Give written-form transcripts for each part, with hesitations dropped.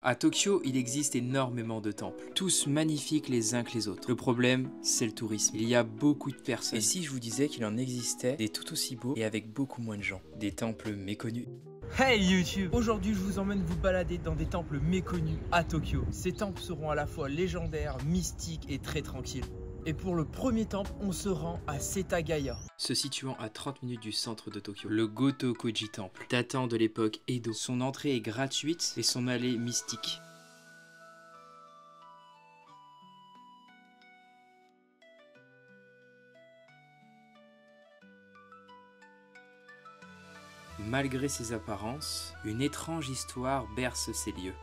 À Tokyo, il existe énormément de temples, tous magnifiques les uns que les autres. Le problème, c'est le tourisme. Il y a beaucoup de personnes. Et si je vous disais qu'il en existait des tout aussi beaux et avec beaucoup moins de gens, des temples méconnus? Hey YouTube! Aujourd'hui je vous emmène vous balader dans des temples méconnus à Tokyo. Ces temples seront à la fois légendaires, mystiques et très tranquilles. Et pour le premier temple, on se rend à Setagaya. Se situant à 30 minutes du centre de Tokyo, le Gotokuji Temple, datant de l'époque Edo. Son entrée est gratuite et son allée mystique. Malgré ses apparences, une étrange histoire berce ces lieux.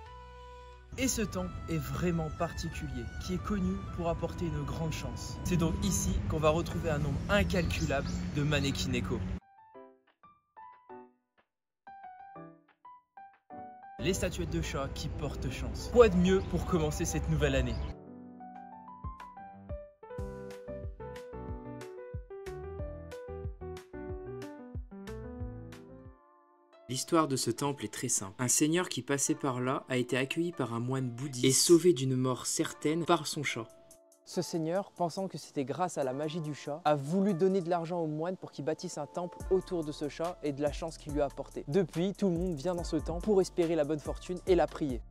Et ce temple est vraiment particulier, qui est connu pour apporter une grande chance. C'est donc ici qu'on va retrouver un nombre incalculable de Maneki-Neko. Les statuettes de chats qui portent chance. Quoi de mieux pour commencer cette nouvelle année? L'histoire de ce temple est très simple. Un seigneur qui passait par là a été accueilli par un moine bouddhiste et sauvé d'une mort certaine par son chat. Ce seigneur, pensant que c'était grâce à la magie du chat, a voulu donner de l'argent au moine pour qu'il bâtisse un temple autour de ce chat et de la chance qu'il lui a apporté. Depuis, tout le monde vient dans ce temple pour espérer la bonne fortune et la prier.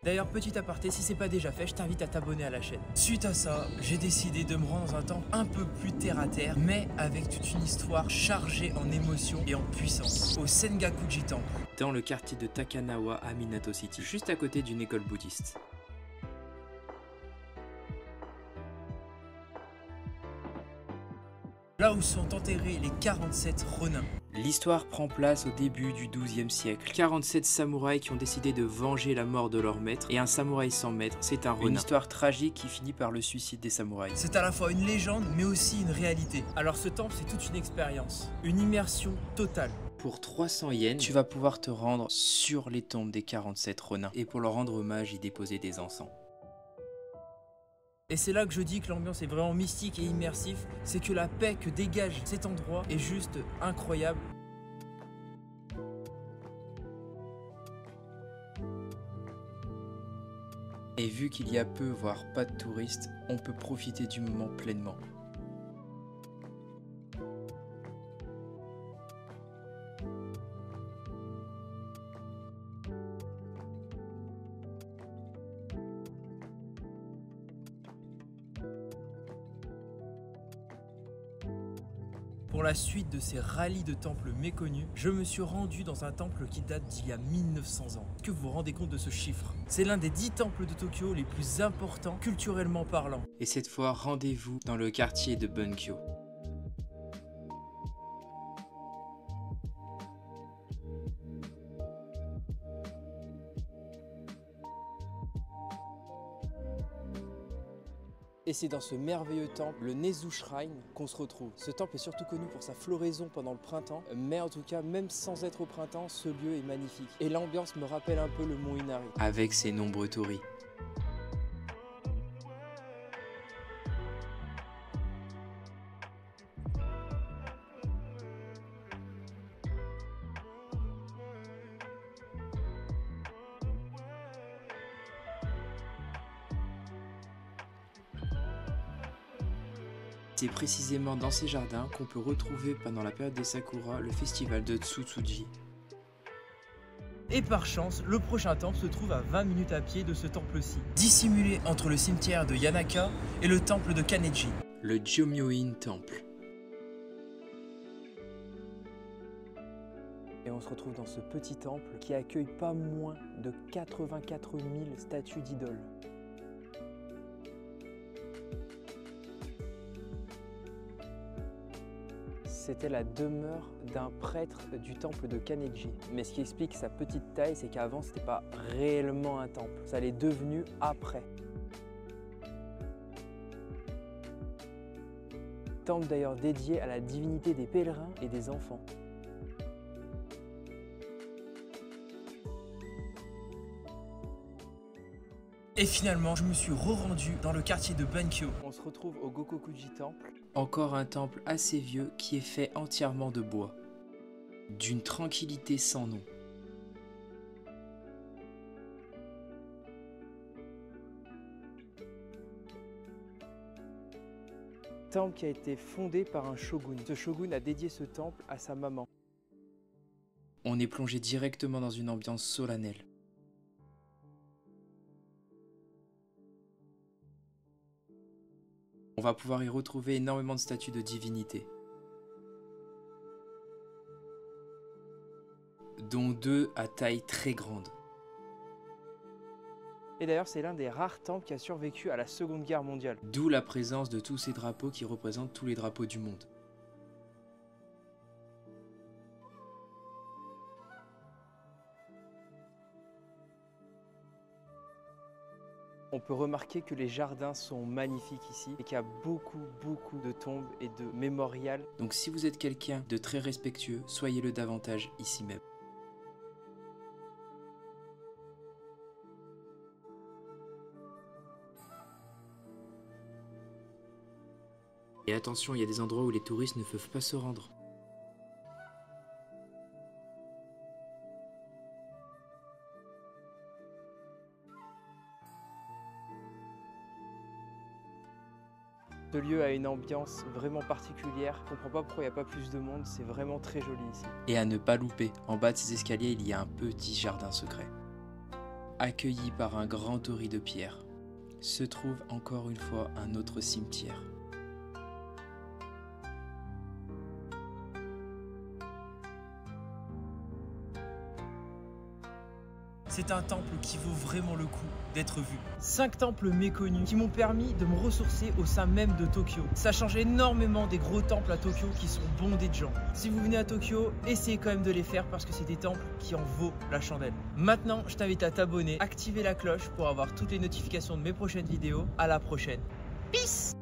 D'ailleurs, petit aparté, si c'est pas déjà fait, je t'invite à t'abonner à la chaîne. Suite à ça, j'ai décidé de me rendre dans un temple un peu plus terre à terre, mais avec toute une histoire chargée en émotions et en puissance, au Sengakuji Temple. Dans le quartier de Takanawa à Minato City, juste à côté d'une école bouddhiste. Là où sont enterrés les 47 Ronin. L'histoire prend place au début du XIIe siècle. 47 samouraïs qui ont décidé de venger la mort de leur maître, et un samouraï sans maître, c'est un Ronin. Une histoire tragique qui finit par le suicide des samouraïs. C'est à la fois une légende, mais aussi une réalité. Alors ce temple, c'est toute une expérience, une immersion totale. Pour 300 yens, tu vas pouvoir te rendre sur les tombes des 47 Ronin, et pour leur rendre hommage, y déposer des encens. Et c'est là que je dis que l'ambiance est vraiment mystique et immersif, c'est que la paix que dégage cet endroit est juste incroyable. Et vu qu'il y a peu, voire pas de touristes, on peut profiter du moment pleinement. Pour la suite de ces rallyes de temples méconnus, je me suis rendu dans un temple qui date d'il y a 1900 ans. Est-ce que vous vous rendez compte de ce chiffre? C'est l'un des 10 temples de Tokyo les plus importants culturellement parlant. Et cette fois, rendez-vous dans le quartier de Bunkyo. Et c'est dans ce merveilleux temple, le Nezu Shrine, qu'on se retrouve. Ce temple est surtout connu pour sa floraison pendant le printemps, mais en tout cas, même sans être au printemps, ce lieu est magnifique. Et l'ambiance me rappelle un peu le mont Inari. Avec ses nombreux torii. C'est précisément dans ces jardins qu'on peut retrouver pendant la période des Sakura le festival de Tsutsuji. Et par chance, le prochain temple se trouve à 20 minutes à pied de ce temple-ci, dissimulé entre le cimetière de Yanaka et le temple de Kaneji. Le Jomyoin Temple. Et on se retrouve dans ce petit temple qui accueille pas moins de 84 000 statues d'idoles. C'était la demeure d'un prêtre du temple de Kaneji. Mais ce qui explique sa petite taille, c'est qu'avant, c'était pas réellement un temple. Ça l'est devenu après. Temple d'ailleurs dédié à la divinité des pèlerins et des enfants. Et finalement, je me suis re-rendu dans le quartier de Bunkyo. On se retrouve au Gokokuji Temple. Encore un temple assez vieux qui est fait entièrement de bois. D'une tranquillité sans nom. temple qui a été fondé par un shogun. Ce shogun a dédié ce temple à sa maman. On est plongé directement dans une ambiance solennelle. On va pouvoir y retrouver énormément de statues de divinités, dont 2 à taille très grande. Et d'ailleurs, c'est l'un des rares temples qui a survécu à la Seconde Guerre mondiale. D'où la présence de tous ces drapeaux qui représentent tous les drapeaux du monde. On peut remarquer que les jardins sont magnifiques ici et qu'il y a beaucoup de tombes et de mémorials. Donc si vous êtes quelqu'un de très respectueux, soyez-le davantage ici même. Et attention, il y a des endroits où les touristes ne peuvent pas se rendre. Ce lieu a une ambiance vraiment particulière. Je comprends pas pourquoi il n'y a pas plus de monde, c'est vraiment très joli ici. Et à ne pas louper, en bas de ces escaliers, il y a un petit jardin secret. Accueilli par un grand torii de pierre, se trouve encore une fois un autre cimetière. C'est un temple qui vaut vraiment le coup d'être vu. 5 temples méconnus qui m'ont permis de me ressourcer au sein même de Tokyo. Ça change énormément des gros temples à Tokyo qui sont bondés de gens. Si vous venez à Tokyo, essayez quand même de les faire parce que c'est des temples qui en vaut la chandelle. Maintenant, je t'invite à t'abonner, activer la cloche pour avoir toutes les notifications de mes prochaines vidéos. À la prochaine. Peace!